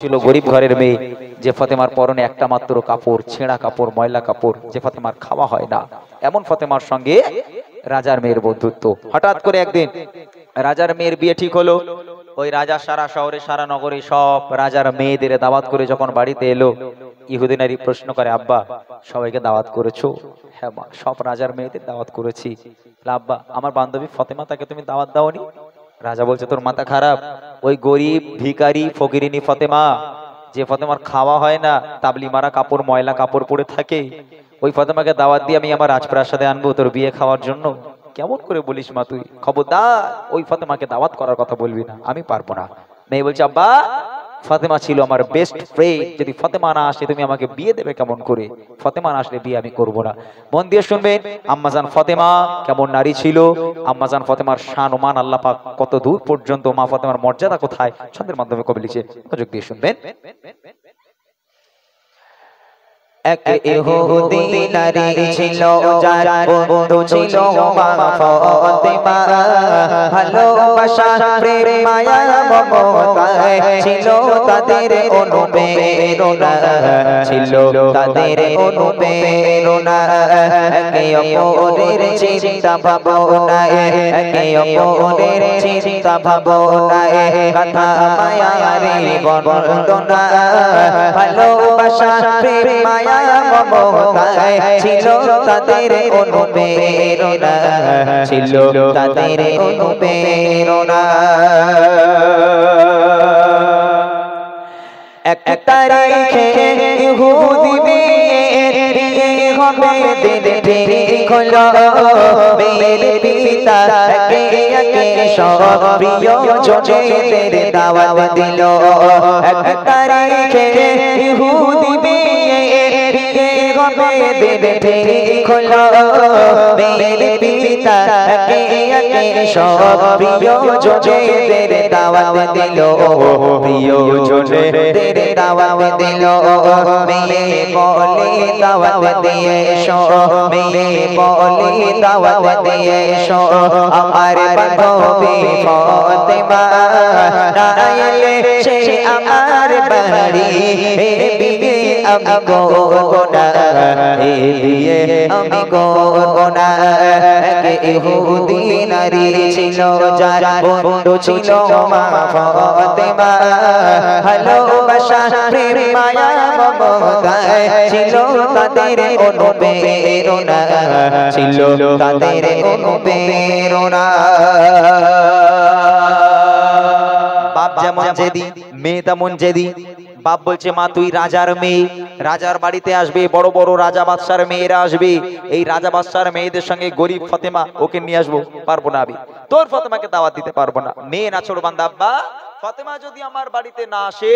ছিল গরিব ঘরের মেয়ে, যে ফাতেমার পরনে একটা মাত্র কাপড়, ছেঁড়া কাপড়, ময়লা কাপড়, যে ফাতেমার খাওয়া হয় না। এমন ফাতেমার সঙ্গে রাজার মেয়ের বন্ধুত্ব। হঠাৎ করে একদিন রাজার মেয়ের বিয়ে ঠিক হলো। ওই রাজা সারা শহরে সারা নগরে সব রাজার মেয়েদের দাওয়াত করে যখন বাড়িতে এলো, ইহুদি নারী প্রশ্ন করে, আব্বা সবাইকে দাওয়াত করেছো? হ্যাঁ মা, সব রাজার মেয়েদের দাওয়াত করেছি। আব্বা আমার বান্ধবী ফাতেমা, তাকে তুমি দাওয়াত দাওনি? রাজা বলছে, তোর মাথা খারাপ? ওই গরিব ভিখারি ফকিরিনী ফাতেমা, যে ফাতেমার খাওয়া হয় না, তাবলি মারা কাপড়, ময়লা কাপড় পরে থাকে, ওই ফাতেমাকে দাওয়াত দিয়ে আমি আমার রাজপ্রাসাদে আনবো তোর বিয়ে খাওয়ার জন্য? কেমন করে বলিস মা তুই? খবরদার ওই ফাতেমাকে দাওয়াত করার কথা বলবি না, আমি পারবো না। মেয়ে বলছে, আব্বা ফাতেমা ছিল আমার বেস্ট ফ্রেন্ড, যদি ফাতেমা না আসে তুমি আমাকে বিয়ে দেবে কেমন করে? ফাতেমা না আসলে বিয়ে আমি করবো না। মন দিয়ে শুনবেন, আম্মাজান ফাতেমা কেমন নারী ছিল, আম্মাজান ফাতেমার শান ও মান আল্লাহ পাক কত দূর পর্যন্ত, মা ফাতেমার মর্যাদা কোথায়, ছন্দের মাধ্যমে কবি লিখছে, মনোযোগ দিয়ে শুনবেন। এক ইহুদি নারী ছিল, যার বন্ধু ছিল মা ফাতেমা। ভালোবাসা প্রেম মায়া মমতায় ছিল তাদের অনুপ্রেরণা, ছিল তাদের অনুপ্রেরণা। একে অপরের চিন্তা ভাবনায়, একে অপরের চিন্তা ভাবনায়, কথা মায়ারে বন্দনা। ভালোবাসা প্রেম মায়া মমতায় ছিল তাদের অনুপ্রেরণা, ছিল তাদের অনুপ্রেরণা। এক তারিখে ইহুদি মেয়ের বিয়ে হবে, দিন ঠিক হলো। মেয়ের পিতা একে একে সব প্রিয়জনদের দাওয়াত দিল। এক তারিখে ইহুদি মেয়ের বিয়ে হবে, দিন ঠিক হলো। মেয়ের পিতা একে একে সব প্রিয়জনদের দাওয়াত দিল, প্রিয়জনদের দাওয়াত দিল। মেয়ে বলে দাওয়াত দিয়ে এসো, মেয়ে বলে দাওয়াত দিয়ে এসো। আমার বান্ধবী ফাতেমা না এলে সে আমার বাড়ি, এ বিয়ে আমি করব না, এ বিয়ে আমি করব না। এক ইহুদি নারী ছিল, যার বন্ধু ছিল মা ফাতেমা। ভালোবাসা প্রেম মায়া মমতায় ছিল তাদের অনুপ্রেরণা, ছিল তাদের অনুপ্রেরণা। বাপ যেমন জেদি, মেয়ে তেমন জেদি। বাপ বলছে, মা তুই রাজার মেয়ে, রাজার বাড়িতে আসবে, বড় বড় রাজা বাদশার মেয়েরা আসবে, এই রাজা বাদশার মেয়েদের সঙ্গে গরিব ফাতেমা ওকে নিয়ে আসবো, পারবো না আমি, তোর ফাতেমাকে দাওয়াত দিতে পারবো না। মেয়ে নাছোড় বান্দা, আব্বা ফাতেমা যদি আমার বাড়িতে না আসে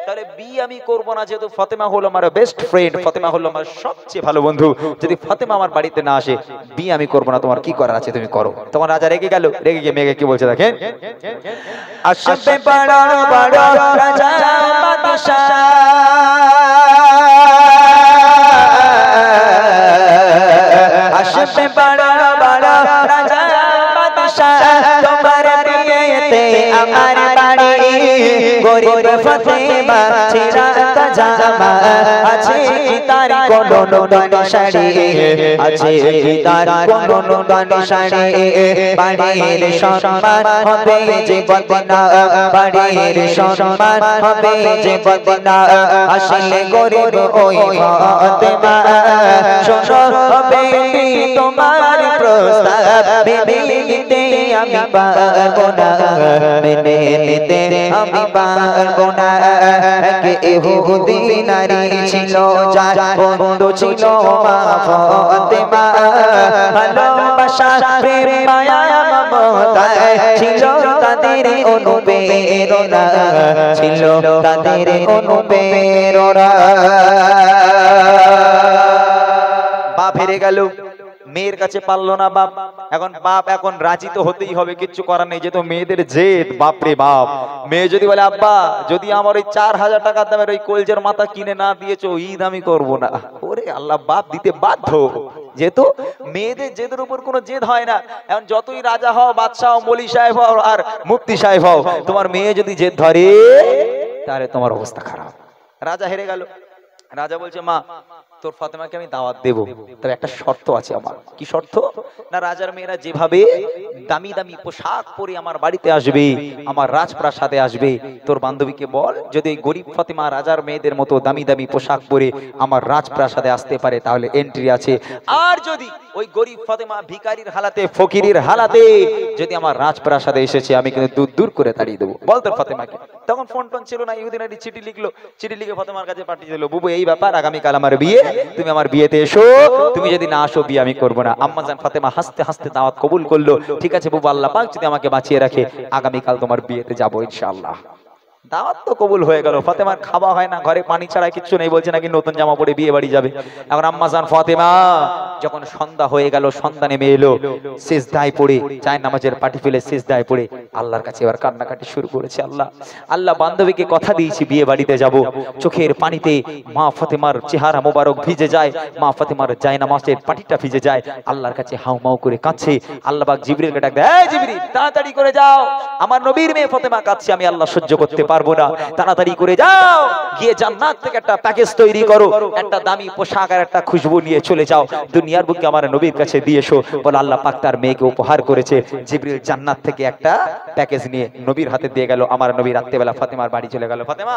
তাহলে বিয়ে আমি করবো না, যেহেতু ফাতেমা হলো আমার বেস্ট ফ্রেন্ড, ফাতেমা হলো আমার সবচেয়ে ভালো বন্ধু, যদি ফাতেমা আমার বাড়িতে না আসে বিয়ে আমি করবো না, তোমার কি করার আছে তুমি করো। তোমার রাজা রেগে গেল, রেগে গিয়ে মেয়েকে কি বলছে দেখেন, আসবে বড় বড় রাজা বাদশা, আসবে বড় বড় রাজা বাদশা, তোমার বিয়েতে আমার বাড়ি। গরিব ফাতেমা ছেঁড়া জামা, আছে কি তার কোনো নূতন শাড়ি, আছে কি তার কোনো নূতন শাড়ি। বাড়ির সম্মান হবে যে বদনা, বাড়ির সম্মান হবে যে বদনা। আসলে গরিব ওই ফাতেমা, শোনো হবে তোমার প্রস্তাব, মেনে নিতে আমি পারবো না, মেনে নিতে আমি পারবো না। এক ইহুদি নারী ছিল, যার বন্ধু ছিল মা ফাতেমা। ভালোবাসা প্রেম মায়া মমতায় ছিল তাদের অনুপ্রেরণা, ছিল তাদের অনুপ্রেরণা। বাপ হেরে গেল, মেয়ের কাছে পারলো না বাপ। এখন বাপ এখন রাজি তো হতেই হবে, কিচ্ছু করার নেই, যেহেতু মেয়েদের জেদ। বাপরে বাপ, মেয়ে যদি বলে, আব্বা যদি আমার ওই 4000 টাকা দামের ওই কলজের মাথা কিনে না দিয়েছো, ঈদ আমি করবো না। ওরে আল্লাহ, বাপ দিতে বাধ্য, যেহেতু মেয়েদের জেদের উপর কোনো জেদ হয় না। এখন যতই রাজা হও, বাদশাহ হও, মলি সাহেব হও আর মুফতি সাহেব হও, তোমার মেয়ে যদি জেদ ধরে তাহলে তোমার অবস্থা খারাপ। রাজা হেরে গেল। রাজা বলছে মা তোর ফাতেমাকে আমি দাওয়াত দেব, তবে একটা শর্ত আছে আমার। কি শর্ত? না রাজার মেয়েরা যেভাবে দামি দামি পোশাক পরে আমার বাড়িতে আসবে, আমার রাজপ্রাসাদে আসবে, তোর বান্ধবীকে বল যদি গরিব ফাতেমা রাজার মেয়েদের মতো দামি দামি পোশাক পরে আমার রাজপ্রাসাদে আসতে পারে তাহলে এন্ট্রি আছে। আর যদি ওই গরিব ফাতেমা ভিখারির হালাতে ফকিরের হালাতে যদি আমার রাজপ্রাসাদে এসেছে আমি কিন্তু দূর দূর করে তাড়িয়ে দেবো, বল তোর ফাতেমাকে। তখন ফোন টোন ছিল না, ইহুদিন একটি চিঠি লিখলো, চিঠি লিখে ফাতেমার কাছে পাঠিয়ে দিল, বুবু এই ব্যাপার, আগামীকাল আমার বিয়ে, তুমি আমার বিয়েতে এসো, তুমি যদি না আসো বিয়ে আমি করবো না। আম্মা জান ফাতেমা হাসতে হাসতে দাওয়াত কবুল করলো। ঠিক আছে বুবু, আল্লাহ পাক যদি আমাকে বাঁচিয়ে রাখে আগামীকাল তোমার বিয়েতে যাবো ইনশাআল্লাহ। দাওয়াত তো কবুল হয়ে গেল। ফাতেমার খাওয়া হয় না, ঘরে পানি ছাড়া কিচ্ছু নেই, বলছে নাকি নতুন জামা পরে বিয়ে বাড়ি যাবে। এখন আম্মা জান ফাতেমা যখন সন্ধ্যা হয়ে গেল, সন্ধ্যা নেমে এলো, সিজদায় পড়ে চায় নামাজের পাটি ফেলে সিজদায় পড়ে আল্লাহর কাছে এবার কান্নাকাটি শুরু করেছে। আল্লাহ আল্লাহ বান্ধবীকে কথা দিয়েছি বিয়ে বাড়িতে যাব, চোখের পানিতে মা ফাতেমার চেহারা মোবারক ভিজে যায়, মা ফাতেমার যায় নামাজের পাটিটা ভিজে যায়, আল্লাহর কাছে হাউমাউ করে কাঁদছে। আল্লাহ পাক জিবরিলকে ডাক দেয়, এই জিবরিল তাড়াতাড়ি করে যাও, আমার নবীর মেয়ে ফাতেমা কাঁদছে, আমি আল্লাহ সহ্য করতে পারবো না, তাড়াতাড়ি করে যাও, গিয়ে জান্নাত থেকে একটা প্যাকেজ তৈরি করো, একটা দামি পোশাক আর একটা খুশবু নিয়ে চলে যাও, দুনিয়ার বুকে আমার নবীর কাছে দিয়ে এসো। বলে আল্লাহ পাক তার মেয়েকে উপহার করেছে। জিবরিল জান্নাত থেকে একটা প্যাকেজ নিয়ে নবীর হাতে দিয়ে গেল। আমার নবী রাত্রেবেলা ফাতেমার বাড়ি চলে গেল। ফাতেমা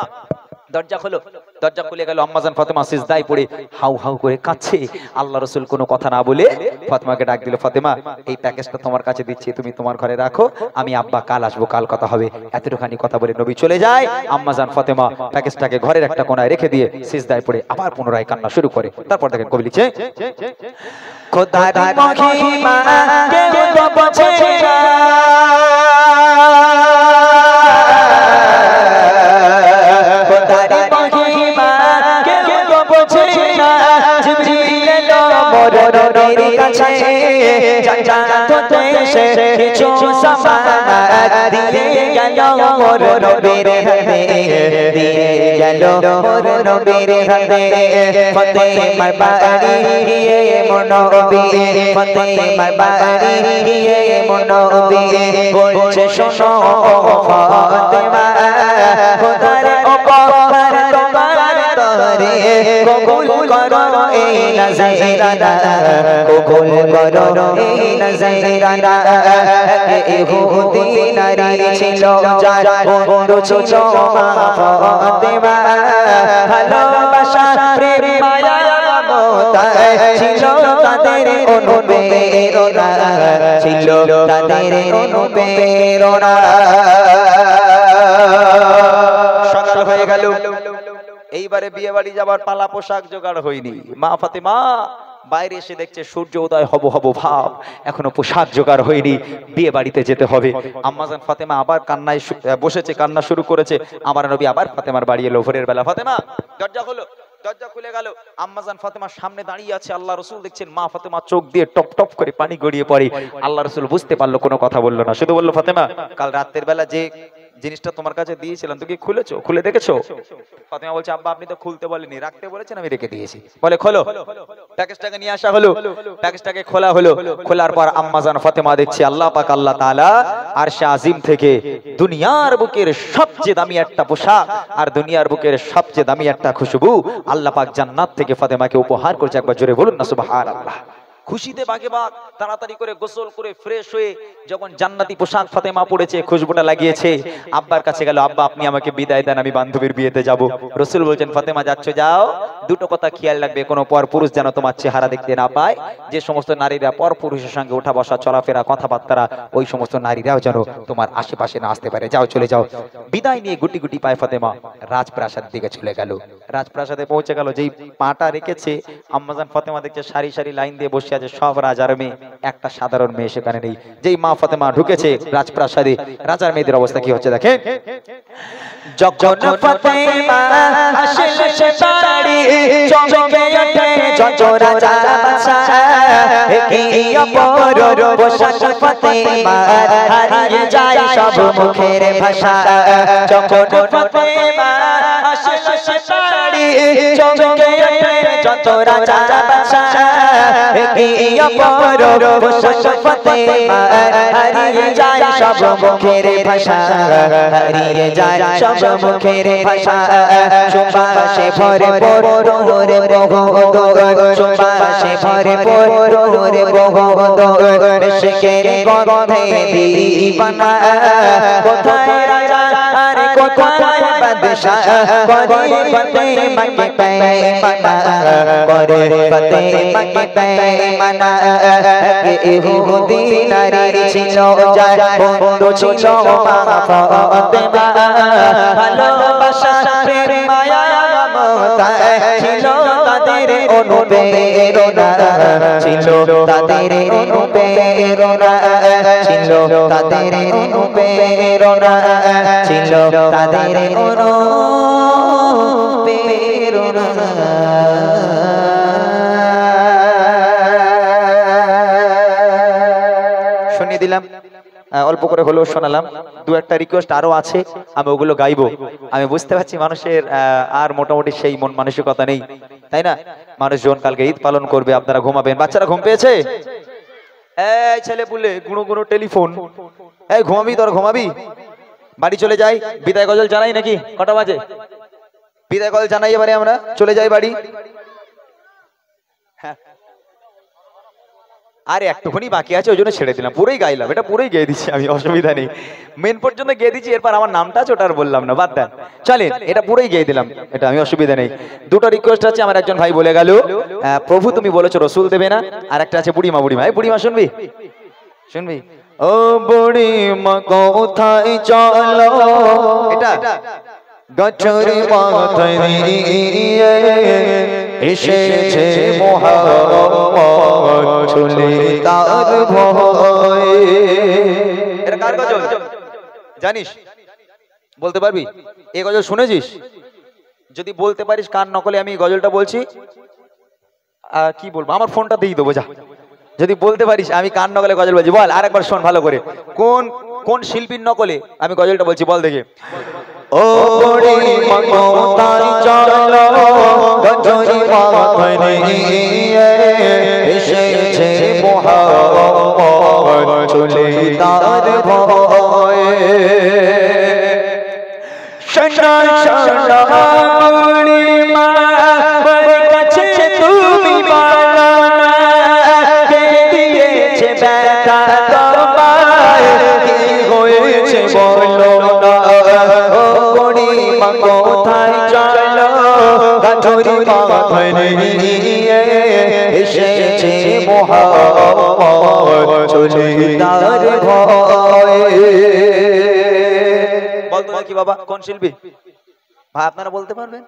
দরজা খোলো, দরজা খুলে গেল। আম্মা জান ফাতেমা সিজদায় পড়ে হাউ হাউ করে কাঁদছে। আল্লাহ রাসূল কোনো কথা না বলে ফাতেমাকে ডাক দিল, ফাতেমা এই প্যাকেজটা তোমার কাছে দিচ্ছি, তুমি তোমার ঘরে রাখো, আমি আব্বা কাল আসবো, কাল কথা হবে। এতটুখানি কথা বলে নবী চলে যায়। আম্মা জান ফাতেমা প্যাকেজটাকে ঘরের একটা কোণায় রেখে দিয়ে সিজদায় পড়ে আবার পুনরায় কান্না শুরু করে। তারপর দেখেন কবি লিখছে, খোদার মহিমা কেউ তো বোঝে না, খোদার মহিমা কেউ তো বোঝে না, জিবরিল এলো মোর নবীর কাছে, জান্নাত দেশে কিছু সামাদ দিয়ে গেল মোর নবীর হাতে, দিয়ে গেল মোর নবীর হাতে। ফাতেমার বাড়ি গিয়ে মোর নবী, ফাতেমার বাড়ি গিয়ে মোর নবী বলছে, শোনো ফাতেমা খোদার উপহার তোমার তরে, কবুল করো এই নজরানা, কবুল করো এই নজরানা। ইহুদি নারী ছিল যার বন্ধু ছিল মা ফাতেমা, ভালোবাসা প্রেম মায়া মমতা ছিল তাদের অনুপ্রেরণা, ছিল তাদের অনুপ্রেরণা। সকাল হয়ে গেল, এইবারে বিয়ে বাড়ি যাবার পালা, পোশাক জোগাড় হয়নি। মা ফাতেমা বাইরে এসে দেখছে সূর্য উদয় হব হব ভাব, এখনো পোশাক জোগাড় হয়নি, বিয়ে বাড়িতে যেতে হবে। আম্মা জান ফাতেমা আবার কান্নায় বসেছে, কান্না শুরু করেছে। আমার নবী আবার ফাতেমার বাড়ি এলো ভোরের বেলা। ফাতেমা দরজা খোলো, দরজা খুলে গেল। আম্মা জান ফাতেমার সামনে দাঁড়িয়ে আছে। আল্লাহ রাসূল দেখছেন মা ফাতেমা চোখ দিয়ে টপ টপ করে পানি গড়িয়ে পড়ে। আল্লাহ রাসূল বুঝতে পারলো, কোনো কথা বললো না, শুধু বললো, ফাতেমা কাল রাতের বেলা যে জিনিসটা তোমার কাছে দিয়েছিলাম তুমি কি খুলেছো, খুলে দেখেছো? ফাতেমা বলছে, আব্বা আপনি তো খুলতে বলেনি, রাখতে বলেছেন, আমি রেখে দিয়েছি। বলে খোলো। প্যাকেজটাকে নিয়ে আসা হলো, প্যাকেজটাকে খোলা হলো। খোলার পর আম্মা জান ফাতেমা দেখছে আল্লাহ পাক আল্লাহ তাআলা আরশে আজিম থেকে দুনিয়ার বুকের সবচেয়ে দামি একটা পোশাক আর দুনিয়ার বুকের সবচেয়ে দামি একটা খুশবু আল্লাহ পাক জান্নাত থেকে ফাতেমাকে উপহার করেছে। একবার জোরে বলুন না সুবহানাল্লাহ। খুশিতে বাগে বাগ তাড়াতাড়ি করে গোসল করে ফ্রেশ হয়ে যখন জান্নাতি পোশাক ফাতেমা পড়েছে, খুশবুটা লাগিয়েছে, আব্বার কাছে গেল, আব্বা আপনি আমাকে বিদায় দেন, আমি বান্ধবীর বিয়েতে যাব। রাসূল বলছেন, ফাতেমা যাচ্ছ যাও, দুটো কথা খেয়াল রাখবে, কোনো পর পুরুষ যেন তোমার চেহারা দেখতে না পায়। যে সমস্ত নারীরা পর পুরুষের সঙ্গে ওঠা বসা চলাফেরা কথাবার্তা, ওই সমস্ত নারীরাও যেন তোমার আশেপাশে না আসতে পারে, যাও চলে যাও। বিদায় নিয়ে গুটি গুটি পায় ফাতেমা রাজপ্রাসাদ দিকে চলে গেল। রাজপ্রাসাদে পৌঁছে গেল, যেই পাটা রেখেছে আম্মা জান ফাতেমা দেখছে সারি সারি লাইন দিয়ে বসে আছে সব রাজার মেয়ে, একটা সাধারণ মেয়ে সেখানে নেই। যেই মা ফাতেমা ঢুকেছে রাজপ্রাসাদে, রাজার মেয়েদের অবস্থা কি হচ্ছে দেখেন। যখন ফাতেমা আসে সে বাড়ি, চমকে ওঠে যত রাজা বাদশা, কি অপরূপ পোশাক ফাতেমার, হারিয়ে যায় সব মুখের ভাষা। যখন ফাতেমা আসে সে বাড়ি, চমকে ওঠে যত রাজা বাদশা, কি অপর পোশাকতে হারিয়ে যায় সব মুখের ভাষা হারিয়ে যায় সব মুখের ভাষা সুবাসে ভরে পরে বহদ সুবাসে ভরে পরে বহদ শেখের গন্ধে দিবানা কোথায় রাজা আরে কোথায় বাদশাহ করে ফতে মকে পেমানা করে ফতে মকে পেমানা কে ইহুদি নারী ছিল যায় বন্ধু ছিল মা ফাতেমা ভালোবাসা প্রেম মায়া মমতা ছিল তাদের অনুপ্রেরণা ছিল তাদের অনুপ্রেরণা ছিল তাদের অনুপ্রেরণা ছিল তাদের অনুপ্রেরণা শুনিয়ে দিলাম অল্প করে হলেও শোনালাম দু একটা রিকোয়েস্ট আরো আছে আমি ওগুলো গাইবো আমি বুঝতে পারছি মানুষের আর মোটামুটি সেই মন মানসিকতা নেই তাই না মানুষজন কালকে ঈদ পালন করবে আপনারা ঘুমাবেন বাচ্চারা ঘুম পেয়েছে এই ছেলে পুলে গুঁড়ো গুঁড়ো টেলিফোন এই ঘুমাবি তোর ঘুমাবি বাড়ি চলে যাই বিদায় গজল জানাই নাকি কটা বাজে বিদায় গজল জানাই এবারে আমরা চলে যাই বাড়ি হ্যাঁ আরে একটুখানি বাকি আছে ওই জন্য ছেড়ে দিলাম পুরোই গাইলাম এটা পুরোই গেয়ে দিচ্ছি আমি অসুবিধা নেই মেন পর্যন্ত গেয়ে দিচ্ছি এরপর আমার নামটা আছে ওটা আর বললাম না বাদ দেন চলেন এটা পুরোই গেয়ে দিলাম এটা আমি অসুবিধা নেই দুটো রিকোয়েস্ট আছে আমার একজন ভাই বলে গেল প্রভু তুমি বলেছো রসুল দেবে না আর একটা আছে বুড়িমা বুড়িমা এই বুড়িমা শুনবি শুনবি ও বুড়িমা কোথায় চলো এটা গছরে মাথায় নিয়ে এসেছে মোহাম্মদ চলে তার ভয়ে এটা কার গজল জানিস বলতে পারবি এই গজল শুনেছিস যদি বলতে পারিস কার নকলে আমি এই গজলটা বলছি কি বলবো আমার ফোনটা দিয়ে দেবো যা যদি বলতে পারিস আমি কার নকলে গজল বলছি বল আরেকবার শোন ভালো করে কোন কোন শিল্পীর নকলে আমি গজলটা বলছি বল দেখে ও বুড়িমা কোথায় চলো গজরি মাথায় নিয়ে এসেছে মোহাম্মদ চলে তার ভয়ে শোনা শোনা বুড়িমা বড় কাছে তুমি বলো না কে দিয়েছে ব্যথা তোমায় কি হয়েছে বলো না কোথায় চলো গজরি মাথায় নিয়ে এসেছে মোহাম্মদ চলে তার ভয়ে বলতো কি বাবা কোন শিল্পী ভাই আপনারা বলতে পারবেন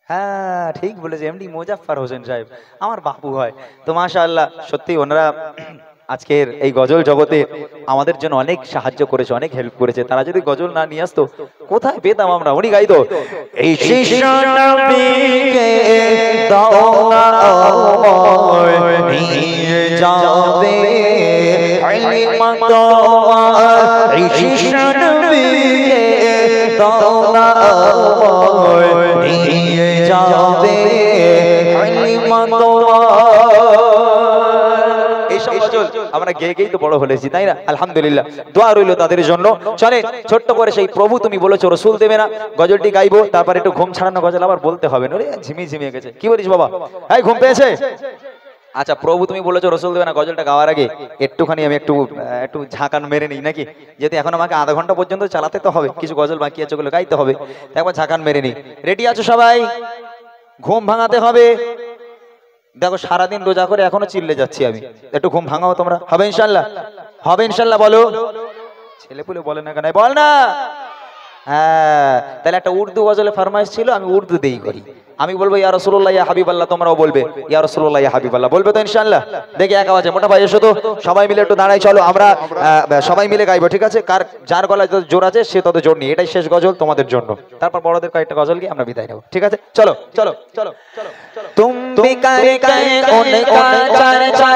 হ্যাঁ ঠিক বলেছে এমডি মোজাফফর হোসেন সাহেব আমার বাবু হয় তো মাশাআল্লাহ সত্যি ওনারা আজকের এই গজল জগতে আমাদের জন্য অনেক সাহায্য করেছে অনেক হেল্প করেছে তারা যদি গজল না নিয়ে আসতো কোথায় পেতাম আমরা উনি গাইতো এই শিশু নবীকে দাও না নিয়ে যাবে হালিমা তোমার এই শিশু নবীকে দাও না নিয়ে যাবে হালিমা তোমার আমরা গেয়ে গেই তো বড় হলেছি তাই না আলহামদুলিল্লাহ দোয়া রইল তাদের জন্য চলে ছোট্ট করে সেই প্রভু তুমি বলেছো রসুল দেবে না গজলটি গাইবো তারপর একটু ঘুম ছাড়ানো গজল আবার বলতে হবে না ঝিমিয়ে ঝিমিয়ে গেছে কি বলিস বাবা এই ঘুম পেয়েছে আচ্ছা প্রভু তুমি বলেছো রসুল দেবে না গজলটা গাওয়ার আগে একটুখানি আমি একটু ঝাঁকান মেরে নিই নাকি যেহেতু এখন আমাকে আধা ঘন্টা পর্যন্ত চালাতে তো হবে কিছু গজল বাকি আছে ওগুলো গাইতে হবে একবার ঝাঁকান মেরে নিই রেডি আছো সবাই ঘুম ভাঙাতে হবে দেখো সারাদিন রোজা করে এখনো চিল্লে যাচ্ছি আমি একটু ঘুম ভাঙাও তোমরা হবে ইনশাল্লাহ বলো ছেলে পুলে বলে না কেন বল না হ্যাঁ তাহলে একটা উর্দু গজলে ফরমাইশ ছিল আমি উর্দু দেই করি আমি বলবো ইয়া রাসূলুল্লাহ ইয়া হাবিবাল্লাহ তোমরাও বলবে ইয়া রাসূলুল্লাহ ইয়া হাবিবাল্লাহ বলবে তো ইনশাআল্লাহ দেখি এক আওয়াজে মোটা ভাই এসো তো সবাই মিলে একটু দাঁড়াই চলো আমরা সবাই মিলে গাইবো ঠিক আছে কার যার গলায় যত জোর আছে সে তত জোর নিয়ে এটাই শেষ গজল তোমাদের জন্য তারপর বড়দের কয়েকটা গজল কি আমরা বিদায় নেব ঠিক আছে চলো চলো চলো চলো तुम भी करके उनका चर्चा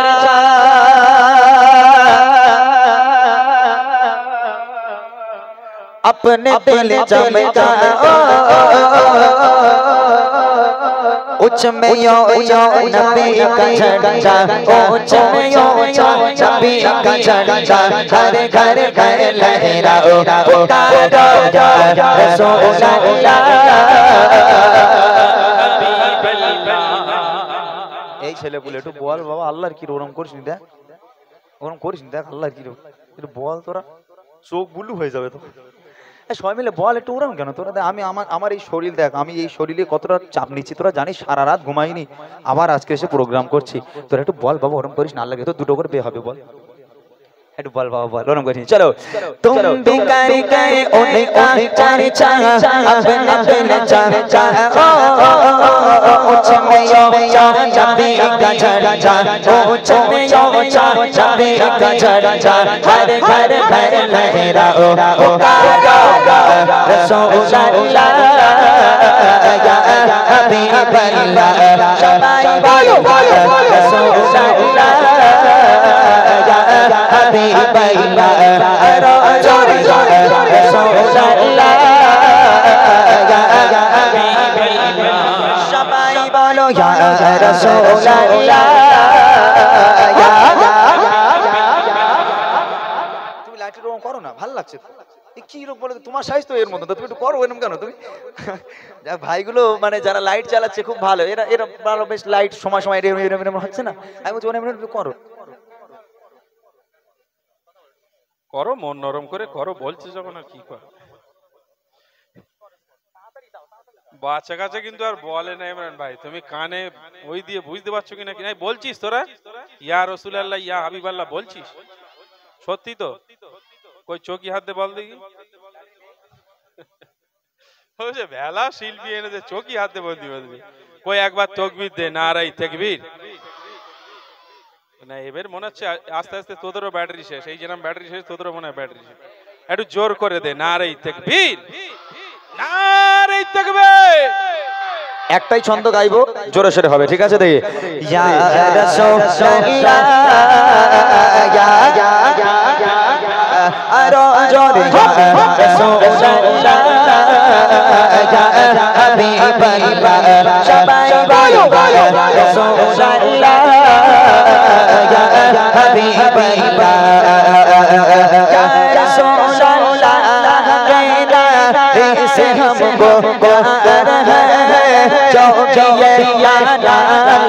अपने दिल चमका उच्च में यो नबी का झंडा, उच्च में यो नबी का झंडा, घर घर घर लहराओ पुकारो या रसूल अल्लाह। এই ছেলে বলে একটু বল বাবা আল্লাহর কি ওরম করিস নি, দেখ ওরম করিস নি, দেখ আল্লাহর কি একটু বল, তোরা চোখ বুলু হয়ে যাবে তো। সবাই মিলে বল একটু ওরম কেন তোরা, আমি আমার এই শরীর দেখ, আমি এই শরীরে কতটা চাপ নিচ্ছি তোরা জানিস, সারা রাত ঘুমাইনি, আবার আজকে এসে প্রোগ্রাম করছি, তোরা একটু বল বাবা ওরম করিস না, আল্লাহকে তো দুটো করে বে হবে, বল একটু বল বাবা বল ওরম করিস। চলো तुम भी कर गए उनका चर्चा, अपना दिल चर्चा, उच्च में यो नबी का झंडा, उच्च में यो नबी का झंडा, घर घर घर लहराओ पुकारो रसूल अल्लाह या हबीब अल्लाह। शबाई बोलो रसूल अल्लाह या हबीब अल्लाह, जोरे जोरे रसूल अल्लाह या हबीब अल्लाह। शबाई बोलो या रसूल अल्लाह या। তুমি লাইটের রং করো না, ভালো লাগছে কি লোক বলে তোমার সাইজ তো এর মতো, তুমি একটু করো এরকম কেন তুমি। যাক ভাইগুলো মানে যারা লাইট চালাচ্ছে খুব ভালো, এরা এরা ভালো বেশ লাইট সময় সময় এরকম হচ্ছে না, আমি বলছি একটু করো করো, মন নরম করে করো, বলছে যখন আর কি কর। বাচ্চা কাছে কিন্তু আর বলে না ইমরান ভাই, তুমি কানে ওই দিয়ে বুঝতে পারছো কিনা কি নাই বলছিস তোরা ইয়া রাসূলুল্লাহ ইয়া হাবিবাল্লাহ বলছিস সত্যি তো? কই চোখি হাত দে বল দেখি। ওই যে ভেলা শিল্পী এনে দে চোখি হাত দে বলবি বলবি, কই একবার তাকবীর দে, নারায়ে তাকবীর। না এবার মনে হচ্ছে আস্তে আস্তে তোদেরও ব্যাটারি শেষ, এই যেরকম ব্যাটারি শেষ তোদেরও মনে হয় ব্যাটারি শেষ। একটু জোর করে দে নারায়ে তাকবীর, নারায়ে তাকবীর। একটাই ছন্দ গাইবো, জোরে সোরে হবে, ঠিক আছে? দেখি या रसूल अल्लाह या अरो जोरे रसूल अल्लाह या हबीब अल्लाह। शबाई बोलो रसूल अल्लाह या हबीब अल्लाह या रसूल अल्लाह। कहना इसे हमको प्यार है, जो किया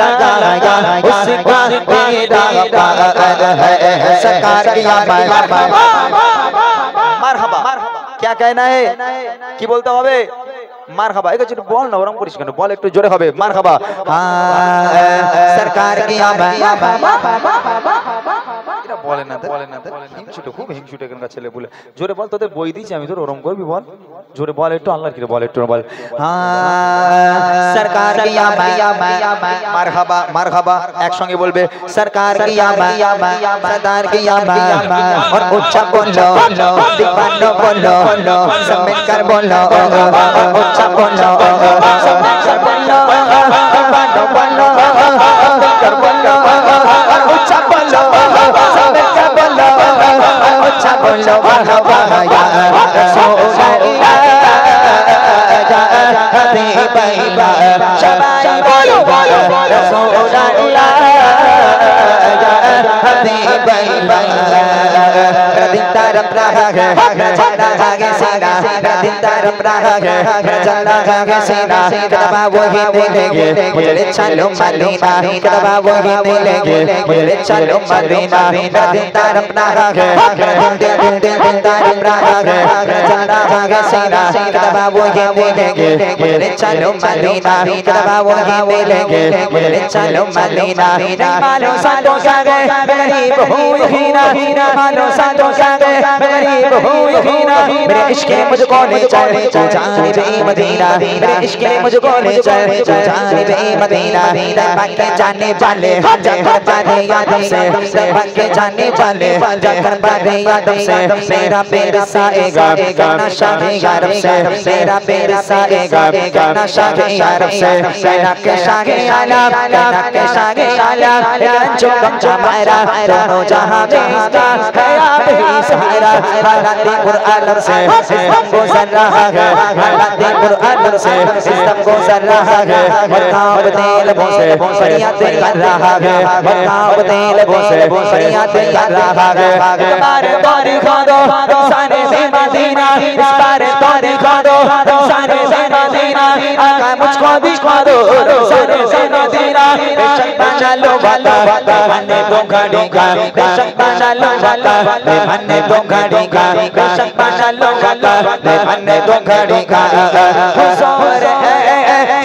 लगाया उसका मेरा प्यार है। सरकार किया মারহাবা, क्या कहना है, কি বলতে হবে? মারহাবা। একটু বল না, ওরকম করিস কেন, বল একটু জোরে হবে মারহাবা। सरकार किया বলে না হিংসুটে, খুব হিংসুটে এখানকার ছেলে বলে। জোরে বল, তোদের বই দিয়েছি আমি, তোর ওরম করবি বল, জোরে বল একটু, আল্লাহর কি বল একটু বল। सरकार किया মারহাবা মারহাবা একসঙ্গে বলবে। सरकार किया सरदार किया और उच्चा बोलो दीवानो बोलो सब मिलकर बोलो उच्चा बोलो सब मिलकर बोलो दीवानो बोलो मिलकर बोलो और उच्चा बोलो सब मिलकर बोलो उच्चा बोलो मरहबा या रसूल अल्लाह या हबीब अल्लाह। शबाई बोलो रसूल अल्लाह या हबीब अल्लाह। दिन तरफ रहा है झंडा आगे सीना, दिन तरफ रहा है झंडा आगे सीना। कदमा वही मिलेंगे मुझे चलो मदीना, कदमा वही मिलेंगे मुझे चलो मदीना। दिन तरफ रहा है दिन तरफ रहा है झंडा आगे सीना, कदमा वही मिलेंगे मुझे चलो मदीना, कदमा वही मिलेंगे मुझे चलो मदीना। मानो सातों का गए गरीब हूँ हीना, मानो सातों का गए गरीब हूँ हीना। मेरे इश्क ने मुझको ले चल तू जानिबे मदीना, मेरे इश्क ने मुझको ले चल तू जानिबे मदीना। भाग के जाने वाले जाकर पारे यादों से, भाग के जाने वाले जाकर पारे यादों से। मेरा पैर साएगा गाना शाहे यारब से, मेरा पैर साएगा गाना शाहे यारब से। कहना के शाहे आला, कहना के शाहे आला, जो गम जमारा दोनों जहां में इसका है आप सहारा हालात कुरान से सिस्टम गुजर रहा है हालात कुरान से सिस्टम गुजर रहा है बताओ दिल से फरियाद कर रहा है बताओ दिल से फरियाद कर रहा है बार बार खादो सारे से मदीना बार बार खादो सारे से मदीना आका मुझको दिखा दो सारे से मदीना बेशक बना लो वाला हमने धोखा ढोका बेशक बना लो वाला हमने धोखा ढोका बेशक बना लो वाला हमने धोखा ढोका हुजूर है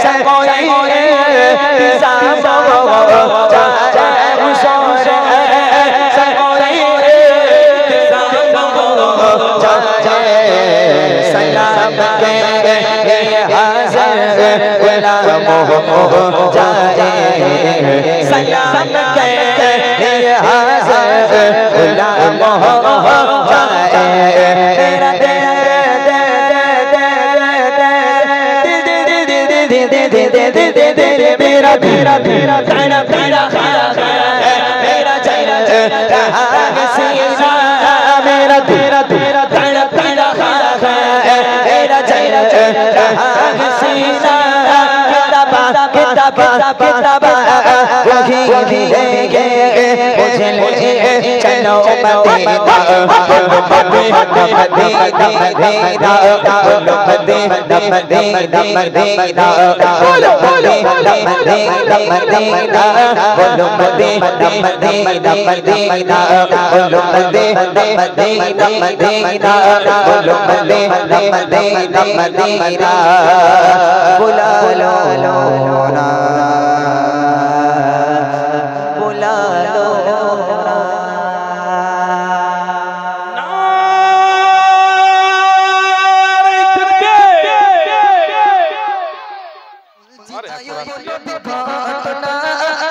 सकोई जामो जाए हुजूर है सकोई जामो जाए सलाम के हाज़िर गुलामो जाए सलाम के हाज़िर गुलामो जाए मेरा मेरा मेरा मेरा ताना ताना मेरा चैना सीना मेरा तेरा तेरा ताना ताना मेरा चैना सीना किताबा किताबा वही देंगे मुझे ले चलो मदीना बुला लो ना बुला लो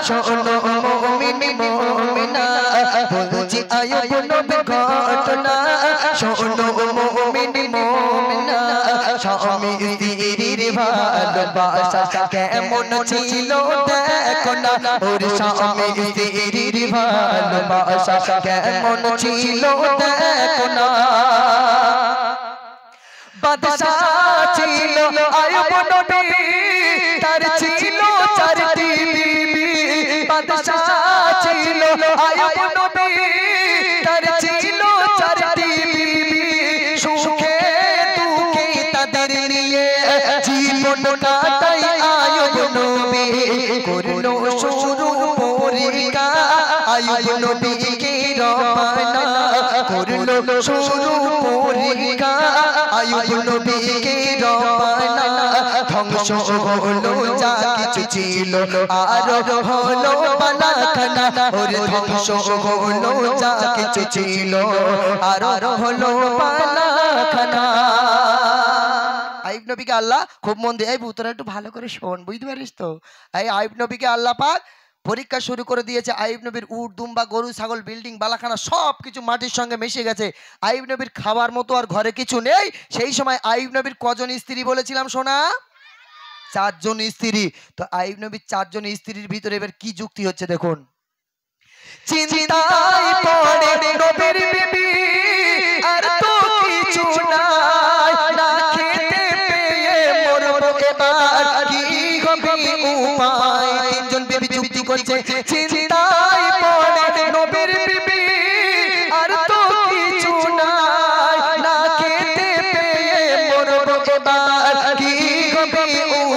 শোনো মুমিন মুমিনা বলছি আয়ো কোনো ঘটনা শোনো মুমিন মুমিনা স্বামী স্ত্রীর ভালোবাসা কেমন ছিল দেখো না ওর স্বামী স্ত্রীর ভালোবাসা কেমন ছিল দেখো না বাদশা ছিল আয়ুব নবী তার ছিল চারটি বিবি বাদশা ছিল আয়ুব নবী তার ছিল চারটি বিবি সুখে দুঃখে তাদের নিয়ে জীবন কাটাই আয়ুব নবী করলো শুরু পরীক্ষা আয়ুব নবীকে রবানা করলো শুরু পরীক্ষা আয়ুব নবীকে রবানা ধ্বংস হলো যা কিছু ছিল আর হলো বালাখানা ওর ধ্বংস হলো যা কিছু ছিল আর হলো বালাখানা আইব নবীকে আল্লাহ খুব মন দিয়ে এই তোরা একটু ভালো করে শোন বুঝতে পারিস তো এই আইব নবীকে আল্লাহ পাক পরীক্ষা শুরু করে দিয়েছে আইব নবীর উট দুম্বা গরু ছাগল বিল্ডিং বালাখানা সব কিছু মাটির সঙ্গে মিশে গেছে আইব নবীর খাবার মতো আর ঘরে কিছু নেই সেই সময় আইব নবীর কজন স্ত্রী বলেছিলাম সোনা 4 জন স্ত্রী তো আইব নবীর 4 জন স্ত্রীর ভিতরে এবার কি যুক্তি হচ্ছে দেখুন চিন্তায় পড়ে নবীর বিবি আর তো কিছু নাই না খেতে পেয়ে মরবো এবার কি হবে উপায় তিনজন বিবি যুক্তি করছে চিন্তায় পড়ে নবীর বিবি আর তো কিছু নাই না খেতে পেয়ে মরবো এবার কি হবে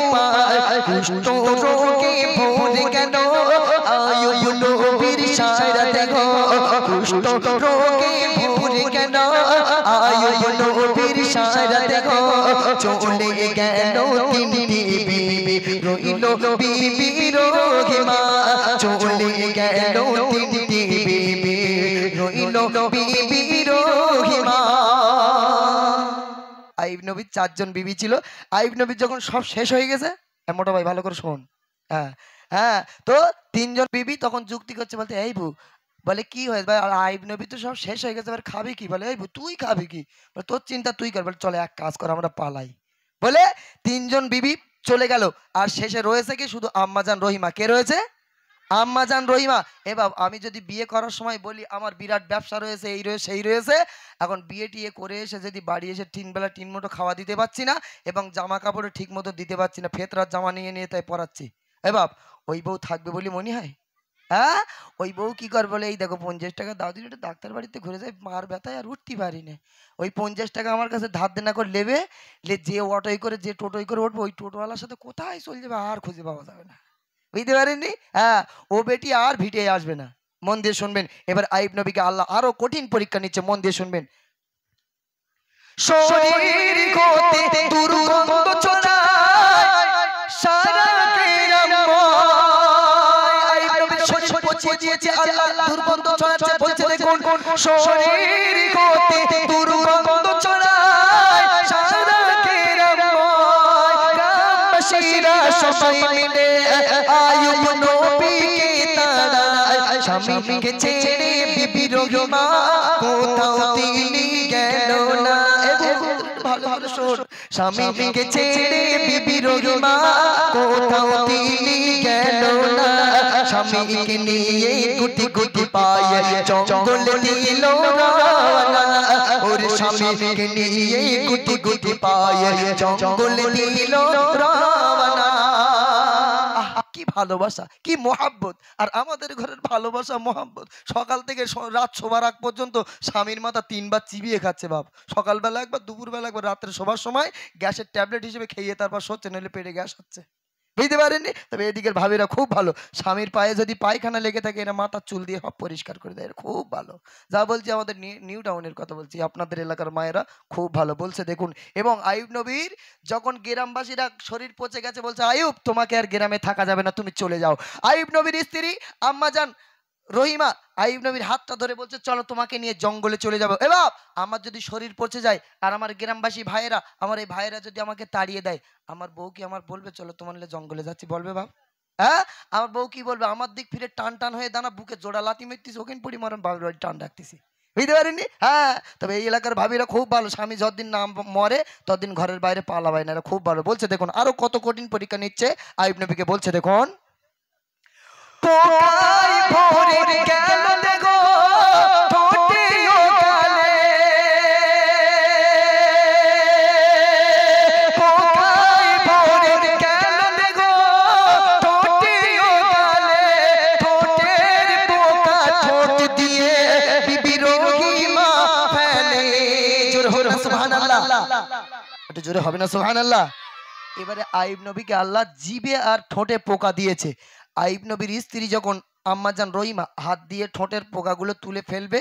উপায় কুষ্ঠ রোগে ভরে কেন আয়ুব নবীর সারা দেখো কুষ্ঠ রোগে ভরে কেন আয়ুব নবীর সারা দেখো চলে গেল তিনটি বিবি রইল বিবি রহিমা চলে গেল তিনটি বিবি রইল বিবি রহিমা আইব নবীর 4 জন বিবি ছিল আইব নবীর যখন সব শেষ হয়ে গেছে মোটা ভাই ভালো করে শোন হ্যাঁ হ্যাঁ তো 3 জন বিবি তখন যুক্তি করছে বলতে এই বু বলে কি হয়েছে ভাই আইব নবী তো সব শেষ হয়ে গেছে এবার খাবি কি বলে এই বু তুই খাবি কি বলে তোর চিন্তা তুই কর বলে চলে এক কাজ কর আমরা পালাই বলে 3 জন বিবি চলে গেল আর শেষে রয়েছে কি শুধু আম্মাজান রহিমা কে রয়েছে আম্মা জান রহিমা, এ বাবা আমি যদি বিয়ে করার সময় বলি আমার বিরাট ব্যবসা রয়েছে, এই রয়েছে সেই রয়েছে, এখন বিয়ে টিয়ে করে এসে যদি বাড়ি এসে 3 বেলা 3 মুঠো খাওয়া দিতে পারছি না এবং জামা কাপড়ে ঠিক মতো দিতে পারছি না, ফেতরার জামা নিয়ে নিয়ে তাই পরাচ্ছি, এ বাপ ওই বউ থাকবে বলি মনে হয়? হ্যাঁ, ওই বউ কি কর বলে, এই দেখো 50 টাকা দাও দিলে একটু ডাক্তার বাড়িতে ঘুরে যায়, মার ব্যথায় আর উঠতে পারি না, ওই 50 টাকা আমার কাছে ধার দেনা করে নেবে, যে অটোই করে যে টোটোই করে উঠবো ওই টোটোওয়ালার সাথে কোথায় চলে যাবে আর খুঁজে পাওয়া যাবে না, বুঝতে পারেননি? হ্যাঁ, ও বেটি আর ভিটে আসবে না। মন দিয়ে শুনবেন, এবার আইয়ুব নবীকে আল্লাহ আরো কঠিন পরীক্ষা নিচ্ছে, মন দিয়ে শুনবেন। শরীর হতে দুর্গন্ধ ছড়ায় সারা কেরাময়, আইয়ুব নবীর শরীর পচিয়ে দিয়েছে আল্লাহ, দুর্গন্ধ ছড়াচ্ছে, বলছে দেখুন শরীর হতে দুর্গন্ধ ছড়ায় সারা কেরাময়, গ্রামবাসীরা সবাই মিলে আইয়ুব নবীকে তাড়ায়, স্বামীকে ছেড়ে বিবি রহিমা কোথাও তিনি গেল না, ভালো ভালো শোন, স্বামীকে ছেড়ে বিবি রহিমা কোথাও তিনি গেল না, স্বামীকে নিয়ে গুটি গুটি পায়ে জঙ্গলে দিল রওনা, ওর স্বামীকে নিয়ে গুটি গুটি পায়ে জঙ্গলে দিল রওনা। কি ভালোবাসা, কি মোহাব্বত, আর আমাদের ঘরের ভালোবাসা মোহাব্বত সকাল থেকে রাত শোবার আগ পর্যন্ত স্বামীর মাথা 3 বার চিবিয়ে খাচ্ছে বাপ, সকালবেলা একবার, দুপুরবেলা একবার, রাত্রে শোবার সময় গ্যাসের ট্যাবলেট হিসেবে খেয়ে তারপর সচ্ছে, নইলে পেটে গ্যাস হচ্ছে, বুঝতে পারেননি? তবে এদিকের ভাবিরা খুব ভালো, স্বামীর পায়ে যদি পায়খানা লেগে থাকে এরা মাথার চুল দিয়ে সব পরিষ্কার করে দেয়, খুব ভালো। যা বলছি আমাদের নিউ টাউনের কথা বলছি, আপনাদের এলাকার মায়েরা খুব ভালো, বলছে দেখুন। এবং আইয়ুব নবীর যখন গ্রামবাসীরা শরীর পচে গেছে বলছে আইয়ুব তোমাকে আর গ্রামে থাকা যাবে না, তুমি চলে যাও। আইয়ুব নবীর স্ত্রী আম্মা জান রহিমা আইয়ুব নবীর হাতটা ধরে বলছে চলো তোমাকে নিয়ে জঙ্গলে চলে যাবো। এ বাপ, আমার যদি শরীর পচে যায় আর আমার গ্রামবাসী ভাইয়েরা, আমার এই ভাইয়েরা যদি আমাকে তাড়িয়ে দেয়, আমার বউ কি আমার বলবে চলো তোমার জঙ্গলে যাচ্ছি, বলবে বাপ? হ্যাঁ, আমার বউ কি বলবে? আমার দিক ফিরে টান টান হয়ে দানা বুকে জোড়া লাথি মেরতিস, ওখানে পড়ি মারণ বাবুর বাড়ি টান রাখতেছি, বুঝতে পারিনি? হ্যাঁ, তবে এই এলাকার ভাবিরা খুব ভালো, স্বামী যতদিন না মরে ততদিন ঘরের বাইরে পালাবায় না, খুব ভালো। বলছে দেখুন আরো কত কঠিন পরীক্ষা নিচ্ছে আইয়ুব নবীকে, বলছে দেখুন পোকাই ভরে গেল দেখো ঠোঁটে ও গালে, পোকাই ভরে গেল দেখো ঠোঁটে ও গালে, ঠোঁটের পোকা ঠোঁট দিয়ে বিবি রহিমা ফেলে, জোরে হবে না সুবহানাল্লাহ? একটু জোরে হবে না সুবহানাল্লাহ? এবারে আইয়ুব নবীকে আল্লাহ জিভে আর ঠোঁটে পোকা দিয়েছে। আইয়ুব নবীর স্ত্রী যখন আম্মাজান রহিমা হাত দিয়ে ঠোঁটের পোকাগুলো তুলে ফেলবে,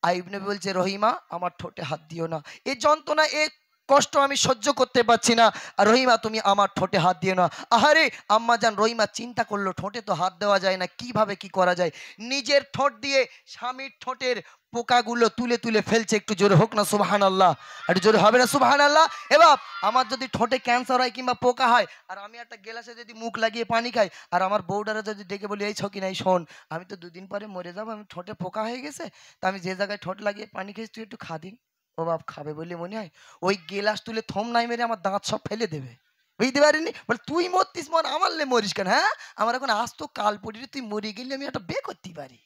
আইয়ুব নবী বলছে রহিমা আমার ঠোঁটে হাত দিও না, এই যন্ত্রণা এই কষ্ট আমি সহ্য করতে পারছি না, আর রহিমা তুমি আমার ঠোঁটে হাত দিও না। আহারে আম্মাজান রহিমা চিন্তা করলো ঠোঁটে তো হাত দেওয়া যায় না, কিভাবে কি করা যায়, নিজের ঠোঁট দিয়ে স্বামীর ঠোঁটের পোকাগুলো তুলে তুলে ফেলছে। একটু জোরে হোক না সুবহানাল্লাহ? একটু জোরে হবে না সুবহানাল্লাহ? এবার আমার যদি ঠোঁটে ক্যান্সার হয় কিংবা পোকা হয় আর আমি একটা গ্লাসে যদি মুখ লাগিয়ে পানি খাই আর আমার বউডারা যদি ডেকে বলি এই ছকি নাই শোন আমি তো 2 দিন পরে মরে যাবো, আমি ঠোঁটে পোকা হয়ে গেছে, তা আমি যে জায়গায় ঠোঁট লাগিয়ে পানি খেয়েছি তুই একটু খা দিন, ও বাপ খাবে বলে মনে হয় ওই গ্লাস তুলে থম নাই মেরে আমার দাঁত সব ফেলে দেবে, বুঝতে পারিনি? বলে তুই মরতিস মর, আমার লে মরিস কেন? হ্যাঁ, আমার এখন আজ তো কাল পড়ি, তুই মরে গেলে আমি একটা বিয়ে করতে পারি,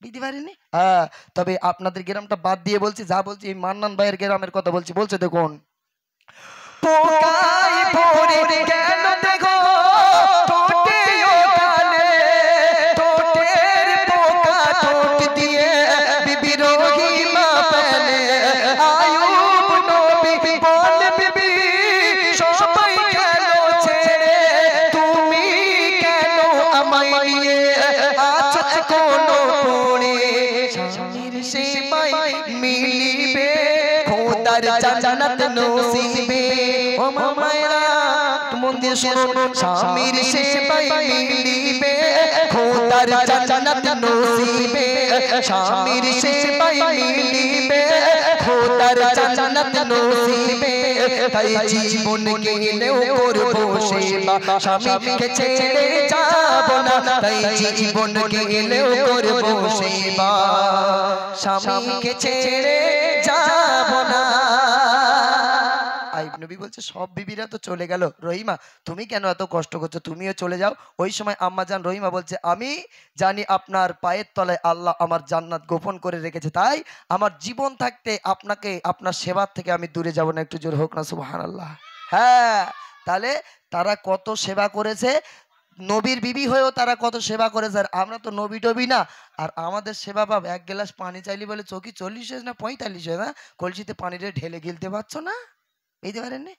বুঝতে পারিনি? হ্যাঁ, তবে আপনাদের গ্রামটা বাদ দিয়ে বলছি, যা বলছি এই মান্নান ভাইয়ের গ্রামের কথা বলছি। বলছে দেখুন পোকাই ভরে গেল দেখো ঠোঁটে ও গালে, ঠোঁটের পোকা ঠোঁট দিয়ে বিবি রহিমা ফেলে, আইয়ুব নবী বলে বিবি সবাই গেল ছেড়ে, তুমি কেন আমায় নিয়ে আছো এখনো পড়ে, স্বামীর সেবায় মিলিবে খোদার জান্নাত নসিবে। ও মায়েরা মন দিয়ে শুনুন, স্বামীর সেবায় মিলিবে খোদার জান্নাত নসিবে, স্বামীর সেবায় মিলিবে খোদার জান্নাত নসিবে, তাই জীবন গেলেও করব সেবা, স্বামীকে ছেড়ে যাব না, তাই জীবন গেলেও করব সেবা, স্বামীকে ছেড়ে যাব না। আইয়ুব নবী বলছে সব বিবিরা তো চলে গেল, রহিমা তুমি কেন এত কষ্ট করছো, তুমিও চলে যাও। ওই সময় আম্মা জান রহিমা বলছে আমি জানি আপনার পায়ের তলায় আল্লাহ আমার জান্নাত গোপন করে রেখেছে, তাই আমার জীবন থাকতে আপনাকে আপনার সেবার থেকে আমি দূরে যাব না। একটু জোর হোক না সুবহানাল্লাহ। হ্যাঁ, তাহলে তারা কত সেবা করেছে, নবীর বিবি হয়েও তারা কত সেবা করেছে। আর আমরা তো নবী টবি না, আর আমাদের সেবা পাব এক গ্লাস পানি চাইলি বলে চকি 40 হয়েছে না 45 হয়েছে না, কলসিতে পানিটা ঢেলে গিলতে পারছো না, বুঝতে পারেননি?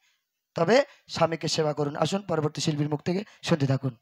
তবে স্বামীকে সেবা করুন। আসুন পরবর্তী শিল্পীর মুখ থেকে শুনতে থাকুন।